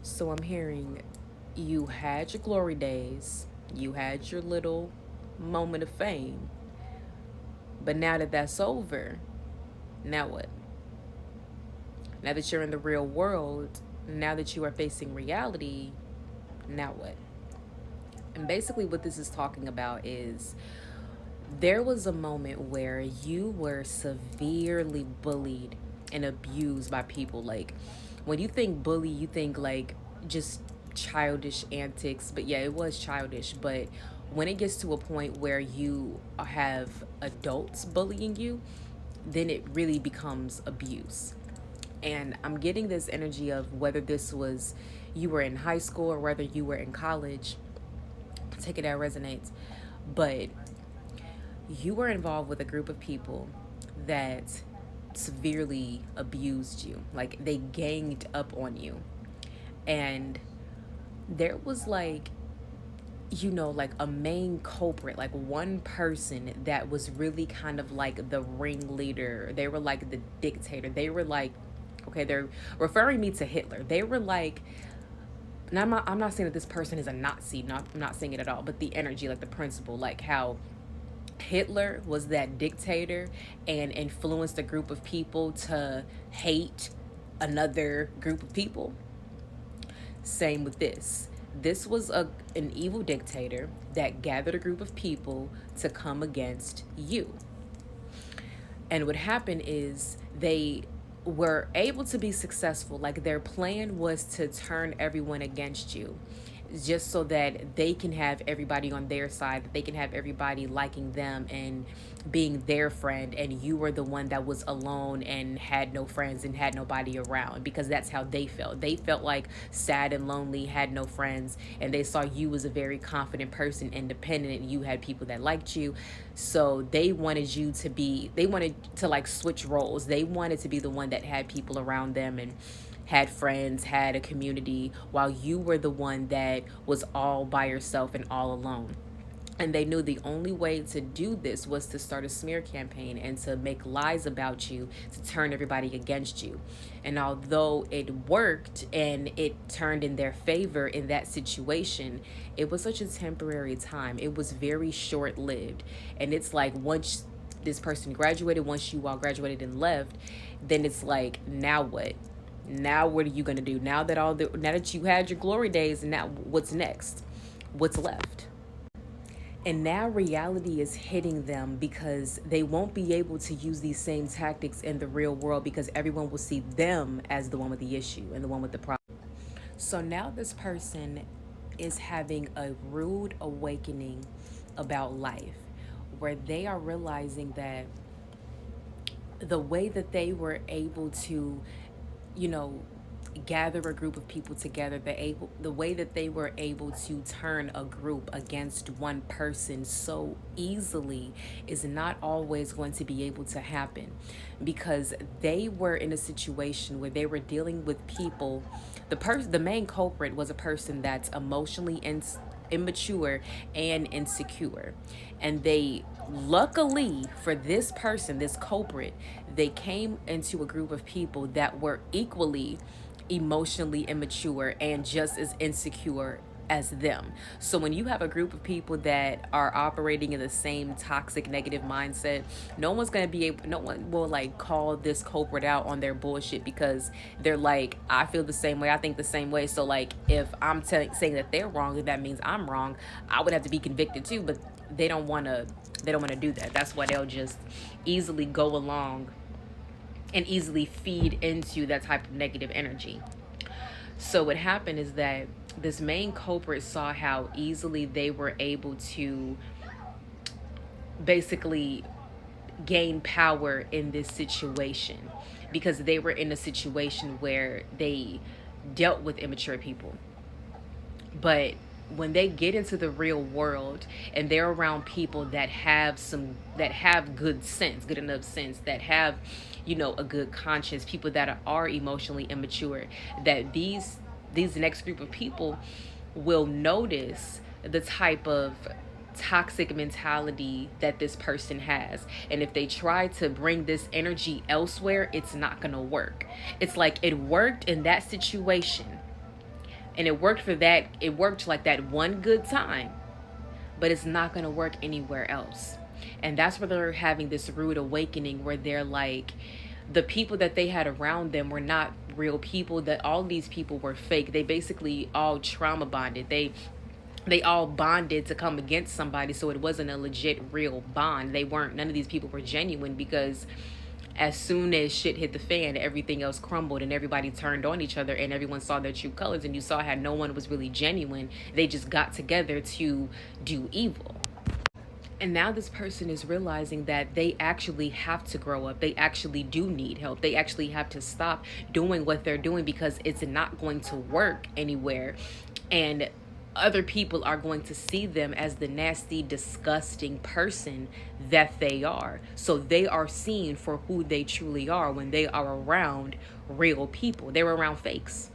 So I'm hearing you had your glory days, you had your little moment of fame, but now that that's over, now what? Now that you're in the real world, now that you are facing reality, now what? And basically, what this is talking about is there was a moment where you were severely bullied and abused by people. Like, when you think bully, you think like just childish antics. But yeah, it was childish. But when it gets to a point where you have adults bullying you, then it really becomes abuse. And I'm getting this energy of whether this was you were in high school or whether you were in college. Take it that resonates. But you were involved with a group of people that severely abused you. Like, they ganged up on you. And there was like, like a main culprit, like one person that was really kind of like the ringleader. They were like the dictator. They were like, okay, they're referring me to Hitler. They were like, and I'm not saying that this person is a Nazi. I'm not saying it at all. But the energy, like the principle, like how Hitler was that dictator and influenced a group of people to hate another group of people. Same with this. This was an evil dictator that gathered a group of people to come against you. And what happened is they were able to be successful. Like, their plan was to turn everyone against you, just so that they can have everybody on their side, that they can have everybody liking them and being their friend, and you were the one that was alone and had no friends and had nobody around, because that's how they felt. They felt like sad and lonely, had no friends, and they saw you as a very confident person, independent, and you had people that liked you. So they wanted you to be, they wanted to like switch roles. They wanted to be the one that had people around them and had friends, had a community, while you were the one that was all by yourself and all alone. And they knew the only way to do this was to start a smear campaign and to make lies about you, to turn everybody against you. And although it worked and it turned in their favor in that situation, it was such a temporary time. It was very short lived. And it's like, once this person graduated, once you all graduated and left, then it's like, now what? Now what are you gonna do? Now that you had your glory days, and now what's next? What's left? And now reality is hitting them, because they won't be able to use these same tactics in the real world, because everyone will see them as the one with the issue and the one with the problem. So now this person is having a rude awakening about life, where they are realizing that the way that they were able to, you know, gather a group of people together, the way that they were able to turn a group against one person so easily is not always going to be able to happen, because they were in a situation where they were dealing with people. The main culprit was a person that's emotionally immature and insecure. And they, luckily for this person, this culprit, they came into a group of people that were equally emotionally immature and just as insecure as them. So when you have a group of people that are operating in the same toxic negative mindset, no one will like call this culprit out on their bullshit, because they're like, I feel the same way, I think the same way. So like, if saying that they're wrong, then that means I'm wrong. I would have to be convicted too. But they don't want to do that. That's why they'll just easily go along and easily feed into that type of negative energy. So what happened is that this main culprit saw how easily they were able to basically gain power in this situation, because they were in a situation where they dealt with immature people. But when they get into the real world and they're around people that have good sense, good enough sense, that have, a good conscience, people that are emotionally immature, that these next group of people will notice the type of toxic mentality that this person has. And if they try to bring this energy elsewhere, it's not going to work. It's like, it worked in that situation, And it worked for that. It worked like that one good time, but it's not going to work anywhere else. And that's where they're having this rude awakening, where they're like, the people that they had around them were not real people, that all these people were fake. They basically all trauma bonded. They all bonded to come against somebody, so it wasn't a legit real bond. None of these people were genuine, because as soon as shit hit the fan, everything else crumbled and everybody turned on each other and everyone saw their true colors, and you saw how no one was really genuine. They just got together to do evil. And now this person is realizing that they actually have to grow up. They actually do need help. They actually have to stop doing what they're doing, because it's not going to work anywhere. And other people are going to see them as the nasty, disgusting person that they are. So they are seen for who they truly are when they are around real people. They're around fakes.